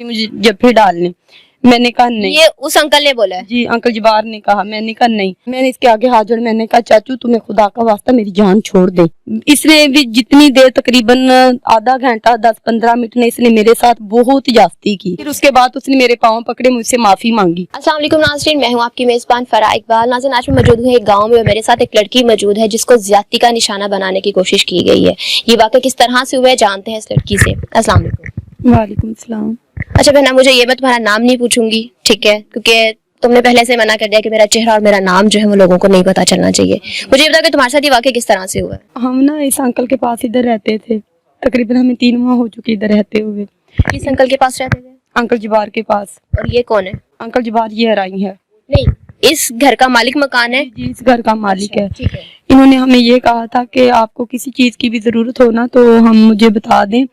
मुझे जब भी डालने, मैंने कहा नहीं। ये उस अंकल ने बोला है? जी अंकल जबार ने कहा, मैंने कहा नहीं। मैंने इसके आगे हाथ जोड़, मैंने कहा चाचू तुम्हें खुदा का वास्ता मेरी जान छोड़ दे। इसने भी जितनी देर तकरीबन आधा घंटा 10-15 मिनट ने इसने मेरे साथ बहुत जास्ती की। फिर उसके बाद उसने मेरे पाँव पकड़े, मुझसे माफी मांगी। अस्सलाम वालेकुम नाज़रीन, मैं हूँ आपकी मेज़बान फराह इकबाल। नाज़रीन, आज मैं मौजूद हूँ एक गांव में और मेरे साथ एक लड़की मौजूद है जिसको ज्यादती का निशाना बनाने की कोशिश की गई है। ये वाकई किस तरह से हुआ है जानते हैं इस लड़की से। अस्सलाम वालेकुम। वालेकुम सलाम। अच्छा बहना, मुझे ये मैं तुम्हारा नाम नहीं पूछूंगी, ठीक है, क्योंकि तुमने पहले से मना कर दिया कि मेरा चेहरा और मेरा नाम जो है वो लोगों को नहीं पता चलना चाहिए। मुझे ये बता कि तुम्हारे साथ ये वाकई किस तरह से हुआ है? हम ना इस अंकल के पास इधर रहते थे, तकरीबन हमें 3 माह हो चुके इधर रहते हुए। किस अंकल के पास रहते थे? अंकल जबार के पास। और ये कौन है? अंकल जबार ये हराई है। नहीं, इस घर का मालिक मकान है? जी इस घर का मालिक है। ठीक है। इन्होंने हमें ये कहा था कि आपको किसी चीज की भी जरूरत हो ना तो हम मुझे बता दें,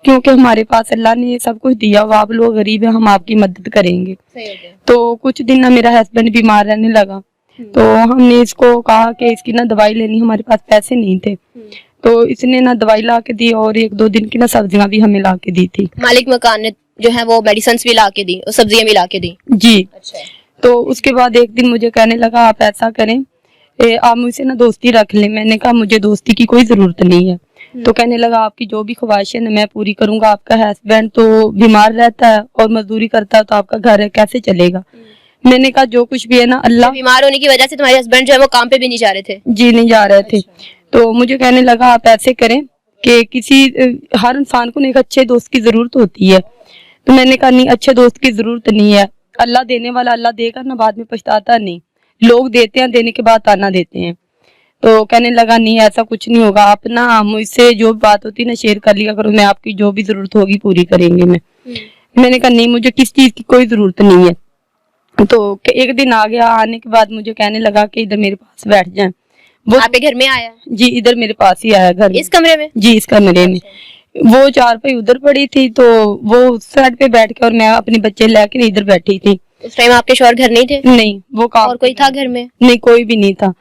क्योंकि हमारे पास अल्लाह ने सब कुछ दिया हुआ, आप लोग गरीब हैं, हम आपकी मदद करेंगे। सही हो गया। तो कुछ दिन ना मेरा हस्बैंड बीमार रहने लगा, तो हमने इसको कहा कि इसकी ना दवाई लेनी, हमारे पास पैसे नहीं थे, तो इसने ना दवाई ला के दी और 1-2 दिन की ना सब्जियां भी हमें ला के दी थी। मालिक मकान ने जो है वो मेडिसिन भी ला के दी और सब्जियां भी ला के दी? जी। अच्छा। तो उसके बाद एक दिन मुझे कहने लगा आप ऐसा करें, आप मुझसे ना दोस्ती रख लें। मैंने कहा मुझे दोस्ती की कोई जरूरत नहीं है। तो कहने लगा आपकी जो भी ख्वाहिश है ना मैं पूरी करूंगा, आपका हस्बैंड तो बीमार रहता है और मजदूरी करता है, तो आपका घर है कैसे चलेगा। मैंने कहा जो कुछ भी है ना अल्लाह। बीमार होने की वजह से तुम्हारे हस्बैंड जो है वो काम पे भी नहीं जा रहे थे? जी नहीं जा रहे थे। तो मुझे कहने लगा आप ऐसे करें कि किसी हर इंसान को एक अच्छे दोस्त की जरूरत होती है। तो मैंने कहा नहीं, अच्छे दोस्त की जरूरत नहीं है, अल्लाह देने वाला, अल्लाह देगा ना बाद में पछताता नहीं, लोग देते हैं देने के बाद ताना देते हैं। तो कहने लगा नहीं ऐसा कुछ नहीं होगा, आप ना मुझसे जो बात होती है ना शेयर कर लिया करो, मैं आपकी जो भी जरूरत होगी पूरी करेंगे। मैंने कहा नहीं मुझे किस चीज की कोई जरूरत नहीं है। तो एक दिन आ गया, आने के बाद मुझे कहने लगा कि इधर मेरे पास बैठ जाए। वो आपके घर में आया? जी इधर मेरे पास ही आया घर में। इस कमरे में? जी इस कमरे में। वो चारपाई उधर पड़ी थी, तो वो उस साइड पे बैठ के और मैं अपने बच्चे लेके इधर बैठी थी। उस टाइम आपके शौहर घर नहीं थे? नहीं वो काम। और कोई था घर में? नहीं कोई भी नहीं था,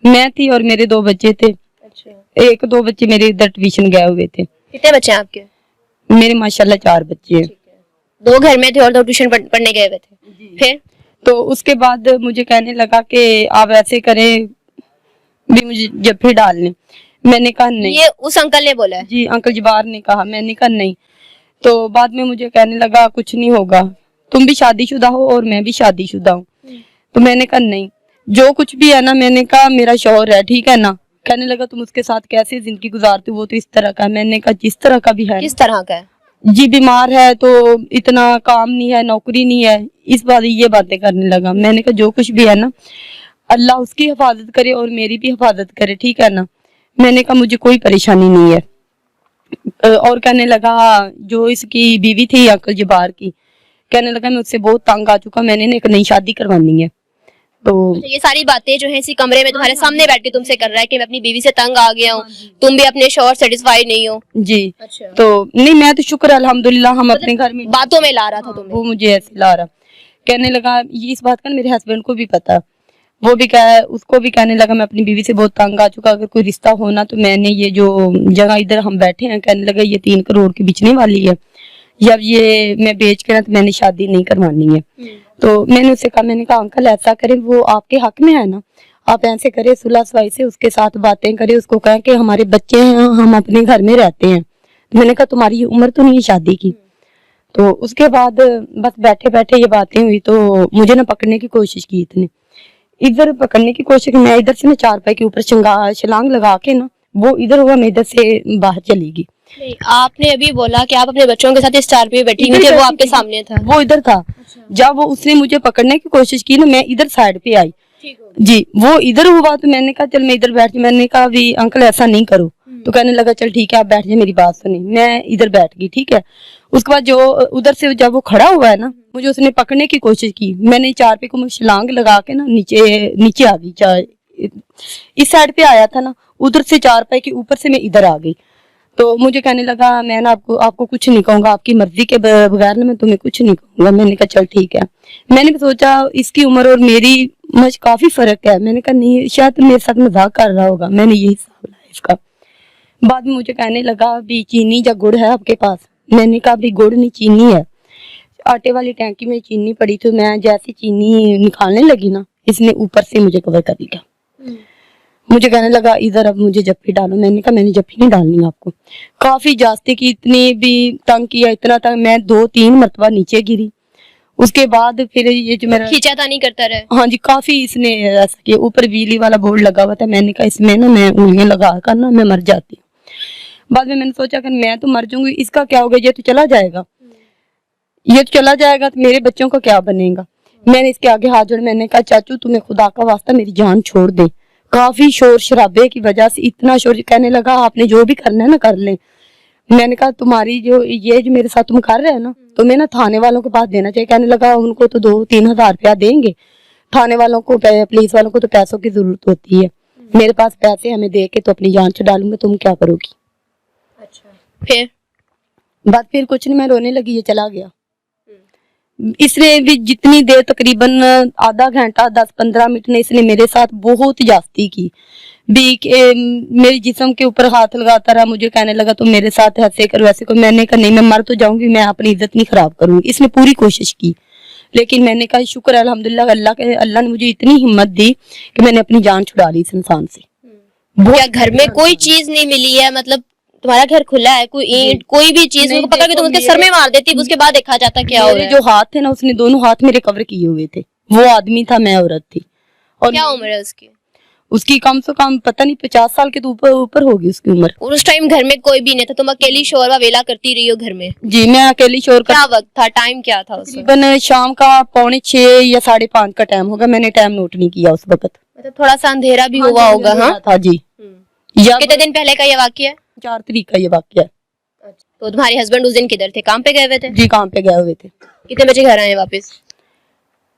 मैं थी और मेरे 2 बच्चे थे। अच्छा। 1-2 बच्चे मेरे इधर ट्यूशन गए हुए थे। कितने बच्चे हैं आपके? मेरे माशाल्लाह 4 बच्चे हैं। 2 घर में थे और 2 ट्यूशन पढ़ने गए हुए थे। फिर तो उसके बाद मुझे कहने लगा कि आप ऐसे करें भी मुझे जब भी डालने। मैंने कहा नहीं। ये उस अंकल ने बोला है? जी अंकल जबार ने कहा, मैंने कहा नहीं। तो बाद में मुझे कहने लगा कुछ नहीं होगा, तुम भी शादीशुदा हो और मैं भी शादीशुदा हूँ। तो मैंने कहा नहीं, जो कुछ भी है ना, मैंने कहा मेरा शौहर है, ठीक है ना। कहने लगा तुम उसके साथ कैसे जिंदगी गुजारती हो, वो तो इस तरह का। मैंने कहा जिस तरह का भी है। किस तरह का है? जी बीमार है तो इतना काम नहीं है, नौकरी नहीं है, इस बात ये बातें करने लगा। मैंने कहा जो कुछ भी है ना अल्लाह उसकी हिफाजत करे और मेरी भी हिफाजत करे, ठीक है ना। मैंने कहा मुझे कोई परेशानी नहीं है। और कहने लगा जो इसकी बीवी थी अंकल जबार की, कहने लगा मैं उससे बहुत तंग आ चुका, मैंने एक नई शादी करवानी है। तो ये सारी बातें जो है इसी कमरे में तुम्हारे सामने बैठ के तुमसे कर रहा है कि मैं अपनी बीवी से तंग आ गया हूँ, तुम भी अपने शौहर सेटिस्फाइड नहीं हो? जी। अच्छा। तो नहीं मैं तो शुक्र अल्हम्दुलिल्लाह हम अपने घर में बातों में ला रहा था तुम्हें? वो मुझे ऐसे ला रहा। कहने लगा ये इस बात का मेरे हस्बैंड को भी पता, वो भी कहा, उसको भी कहने लगा मैं अपनी बीवी से बहुत तंग आ चुका, अगर कोई रिश्ता होना तो मैंने ये जो जगह इधर हम बैठे हैं, कहने लगा ये 3 करोड़ की बिचने वाली है, जब ये मैं बेच के ना तो मैंने शादी नहीं करवानी है। तो मैंने उससे कहा, मैंने कहा अंकल ऐसा करें, वो आपके हक में है ना, आप ऐसे करें सुलह सफाई से उसके साथ बातें करें, उसको कहें कि हमारे बच्चे हैं, हम अपने घर में रहते हैं। तो मैंने कहा तुम्हारी उम्र तो नहीं है शादी की। तो उसके बाद बस बैठे बैठे ये बातें हुई, तो मुझे ना पकड़ने की कोशिश की, इतने इधर पकड़ने की कोशिश, मैं इधर से ना चारपाई के ऊपर छलांग लगा के ना वो इधर हुआ, मैं इधर से बाहर चली गई। नहीं, आपने अभी बोला कि आप अपने बच्चों के साथ इस चारपाई पे बैठी हुई थी, वो आपके सामने था? वो इधर था। जब वो उसने मुझे पकड़ने की कोशिश की ना मैं इधर साइड पे आई। जी वो इधर हुआ तो मैंने कहा चल मैं इधर बैठ, मैंने कहा अभी अंकल ऐसा नहीं करो। तो कहने लगा चल ठीक है आप बैठ जाए, मेरी बात सुनी। मैं इधर बैठ गई, ठीक है। उसके बाद जो उधर से जब वो खड़ा हुआ है ना, मुझे उसने पकड़ने की कोशिश की, मैंने चारपाई को छलांग लगा के ना नीचे आ गई। इस साइड पे आया था ना, उधर से चारपाई के ऊपर से मैं इधर आ गई। तो मुझे कहने लगा मैं ना आपको कुछ नहीं कहूंगा, आपकी मर्जी के बगैर ना मैं तुम्हें कुछ नहीं कहूंगा। मैंने कहा चल ठीक है। मैंने भी सोचा इसकी उम्र और मेरी मुझ काफी फर्क है, मैंने कहा नहीं शायद मेरे साथ मजाक कर रहा होगा, मैंने यही हिसाब लाया इसका। बाद में मुझे कहने लगा भी चीनी या गुड़ है आपके पास? मैंने कहा भी गुड़ नहीं चीनी है। आटे वाली टैंकी में चीनी पड़ी तो मैं जैसे चीनी निकालने लगी ना, इसने ऊपर से मुझे कवर कर लिया। मुझे कहने लगा इधर अब मुझे जप्पी डालो। मैंने कहा मैंने जप्पी नहीं डालनी आपको। काफी जास्ती की, इतनी भी तंग किया, इतना तंग, मैं 2-3 मरतबा नीचे गिरी। उसके बाद फिर ये जो मेरा खींचाता नहीं करता रहे। हाँ जी, काफी इसने ऐसा किया। ऊपर बिजली वाला बोर्ड लगा हुआ था, मैंने कहा इसमें ना मैं उंगलियां लगा कर ना मैं मर जाती हूँ। बाद में मैंने सोचा कि मैं तो मर जाऊंगी, इसका क्या होगा, ये तो चला जाएगा, ये तो चला जाएगा तो मेरे बच्चों का क्या बनेगा। मैंने इसके आगे हाथ जोड़, मैंने कहा चाचू तुम्हें खुदा का वास्ता मेरी जान छोड़ दे। काफी शोर शराबे की वजह से इतना शोर, कहने लगा आपने जो भी करना है ना कर लें। मैंने कहा तुम्हारी जो ये जो मेरे साथ तुम कर रहे हो ना, तुम्हें ना थाने वालों के पास देना चाहिए। कहने लगा उनको तो 2-3 हजार रुपया देंगे, थाने वालों को, पुलिस वालों को तो पैसों की जरूरत होती है, मेरे पास पैसे हमें दे के तो अपनी जान छुड़ा लूंगा, तुम क्या करोगी। अच्छा, फिर बात फिर कुछ नहीं, मैं रोने लगी, ये चला गया। इसने भी जितनी देर, तकरीबन आधा घंटा 10-15 मिनट ने इसने मेरे साथ बहुत जास्ती की भी मेरे जिस्म के ऊपर हाथ लगाता रहा। मुझे कहने लगा तुम मेरे साथ ऐसे करो वैसे करो। मैंने कहा नहीं, मैं मर तो जाऊंगी, मैं अपनी इज्जत नहीं खराब करूंगी। इसने पूरी कोशिश की, लेकिन मैंने कहा शुक्र है अल्हम्दुलिल्लाह, अल्लाह ने मुझे इतनी हिम्मत दी कि मैंने अपनी जान छुड़ा ली इस इंसान से। क्या घर में कोई चीज नहीं मिली है? मतलब तुम्हारा घर खुला है, कोई ईंट कोई भी चीज उनको पकड़ के तुम उसके सर में मार देती, उसके बाद देखा जाता क्या हो रहा है। जो हाथ थे ना, उसने दोनों हाथ मेरे कवर किए हुए थे। वो आदमी था, मैं औरत थी। और क्या उम्र है उसकी? उसकी कम से कम पता नहीं 50 साल के तो ऊपर होगी उसकी उम्र। और उस टाइम घर में कोई भी नहीं था, तुम अकेली शोर व वेला करती रही हो घर में? जी, मैं अकेली शोर क्या वक्त था, टाइम क्या था उस वक्त? तकरीबन शाम का 4:45 या 5:30 का टाइम होगा, मैंने टाइम नोट नहीं किया उस वक्त। मतलब थोड़ा सा अंधेरा भी हुआ होगा। हाँ था जी। कितने दिन पहले का ये वाकया है? 4 तारीख का ये वाकया है। तो तुम्हारे हस्बैंड उस दिन किधर थे, काम पे गए हुए थे? जी, काम पे गए हुए थे। कितने बजे घर आए वापस?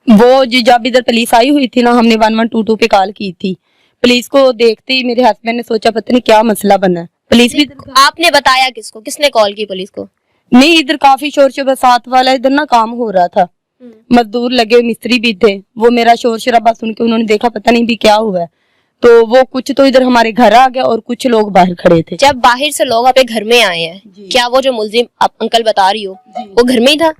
वो जी जब इधर पुलिस आई हुई थी ना, हमने 1122 पे कॉल की थी। पुलिस को देखते ही मेरे हस्बैंड ने सोचा पता नहीं क्या मसला बना है। पुलिस भी, आपने बताया किसको, किसने कॉल की पुलिस को? नहीं, इधर काफी शोर शराबा, साथ वाला इधर ना काम हो रहा था, मजदूर लगे, मिस्त्री भी थे। वो मेरा शोर शराबा सुन के उन्होंने देखा पता नहीं भी क्या हुआ है, तो वो कुछ तो इधर हमारे घर आ गया और कुछ लोग बाहर खड़े थे। जब बाहर से लोग आपके घर में आए हैं, क्या वो जो मुलजिम आप अंकल बता रही हो वो घर में ही था?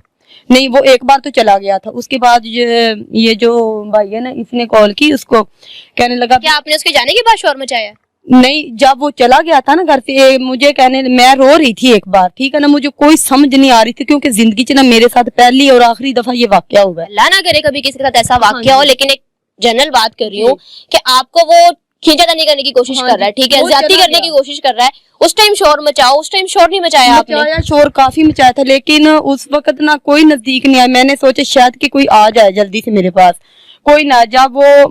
नहीं, वो एक बार तो चला गया था। उसके बाद ये जो भाई है ना, इसने कॉल की उसको, कहने लगा क्या आपने उसके जाने के बाद शोर मचाया? नहीं, जब वो चला गया था ना घर से, मुझे कहने, मैं रो रही थी एक बार, ठीक है ना, मुझे कोई समझ नहीं आ रही थी क्योंकि जिंदगी च ना मेरे साथ पहली और आखिरी दफा ये वाकया हुआ है। अल्लाह ना करे कभी किसी के साथ ऐसा वाकया हो, लेकिन एक जनरल बात कर रही हूँ कि आपको वो खींचातानी करने की कोशिश कर रहा है, ठीक है, ज्यादती करने की कोशिश कर रहा है। उस टाइम शोर मचाओ, उस टाइम शोर नहीं मचाया आपने? शोर काफी मचाया था, लेकिन उस वक्त ना कोई नजदीक नहीं आया। मैंने सोचा शायद कि कोई आ जाए जल्दी से मेरे पास, कोई ना। जब वो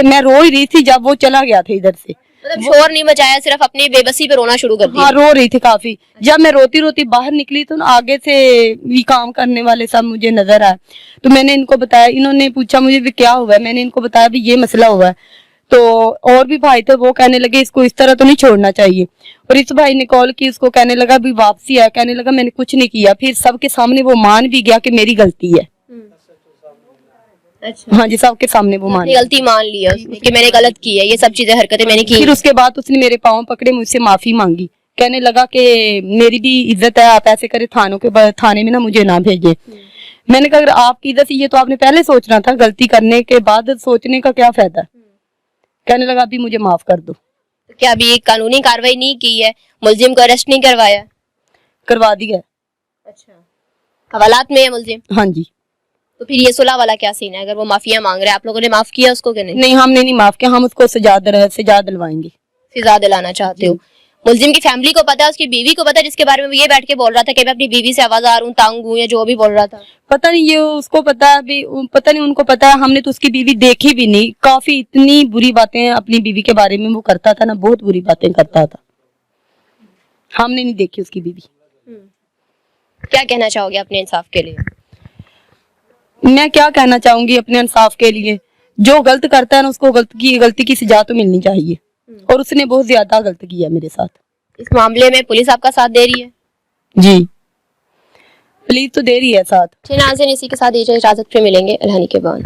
मैं रो ही रही थी जब वो चला गया था इधर से। मतलब शोर नहीं मचाया, सिर्फ अपनी बेबसी पे रोना शुरू कर दिया? हाँ, रो रही थी काफी। जब मैं रोती रोती बाहर निकली तो आगे से भी काम करने वाले सब मुझे नजर आए, तो मैंने इनको बताया। इन्होंने पूछा मुझे भी क्या हुआ है, मैंने इनको बताया भी ये मसला हुआ है। तो और भी भाई थे, वो कहने लगे इसको इस तरह तो नहीं छोड़ना चाहिए। और इस भाई ने कॉल की, उसको कहने लगा भी वापसी है, कहने लगा मैंने कुछ नहीं किया। फिर सबके सामने वो मान भी गया कि मेरी गलती है। अच्छा। हाँ जी, सबके सामने वो मान, गलती मान ली है उसने कि मैंने गलत की है, ये सब चीजें हरकतें मैंने की। फिर उसके बाद उसने मेरे पाँव पकड़े, मुझसे माफी मांगी, कहने लगा कि मेरी भी इज्जत है, आप ऐसे करे थाने में ना मुझे ना भेजे। मैंने कहा अगर आपकी इज्जत ये तो आपने पहले सोचना था, गलती करने के बाद सोचने का क्या फायदा। कहने लगा अभी मुझे माफ कर दो। तो क्या अभी कानूनी कार्रवाई नहीं की है, मुलजिम को अरेस्ट नहीं करवाया? करवा दिया। अच्छा, हवालात में है मुलजिम? हाँ जी। तो फिर ये सुलह वाला क्या सीन है? अगर वो माफिया मांग रहे हैं, आप लोगों ने माफ किया उसको कि नहीं? नहीं, हमने नहीं माफ किया, हम उसको सजा दिलवाएंगे। सजा दिलाना चाहते हो? मुलजिम की फैमिली को पता है, उसकी बीवी को पता है, जिसके बारे में वो ये बैठ के बोल रहा था कि मैं अपनी बीवी से आवाज़दार हूँ, तंग हूँ, या जो भी बोल रहा था? पता नहीं, ये उसको पता है भी, पता नहीं उनको पता है। हमने तो उसकी बीवी देखी भी नहीं। काफी इतनी बुरी बातें अपनी बीवी के बारे में वो करता था ना, बहुत बुरी बातें करता था। हमने नहीं देखी उसकी बीवी। क्या कहना चाहोगे अपने इंसाफ के लिए? मैं क्या कहना चाहूंगी अपने इंसाफ के लिए, जो गलत करता है ना उसको गलती की सजा तो मिलनी चाहिए, और उसने बहुत ज्यादा गलत किया मेरे साथ। इस मामले में पुलिस आपका साथ दे रही है? जी, पुलिस तो दे रही है साथ। नाज़रीन, इसी के साथ इजाजत, फिर मिलेंगे अल्लाह के बाद।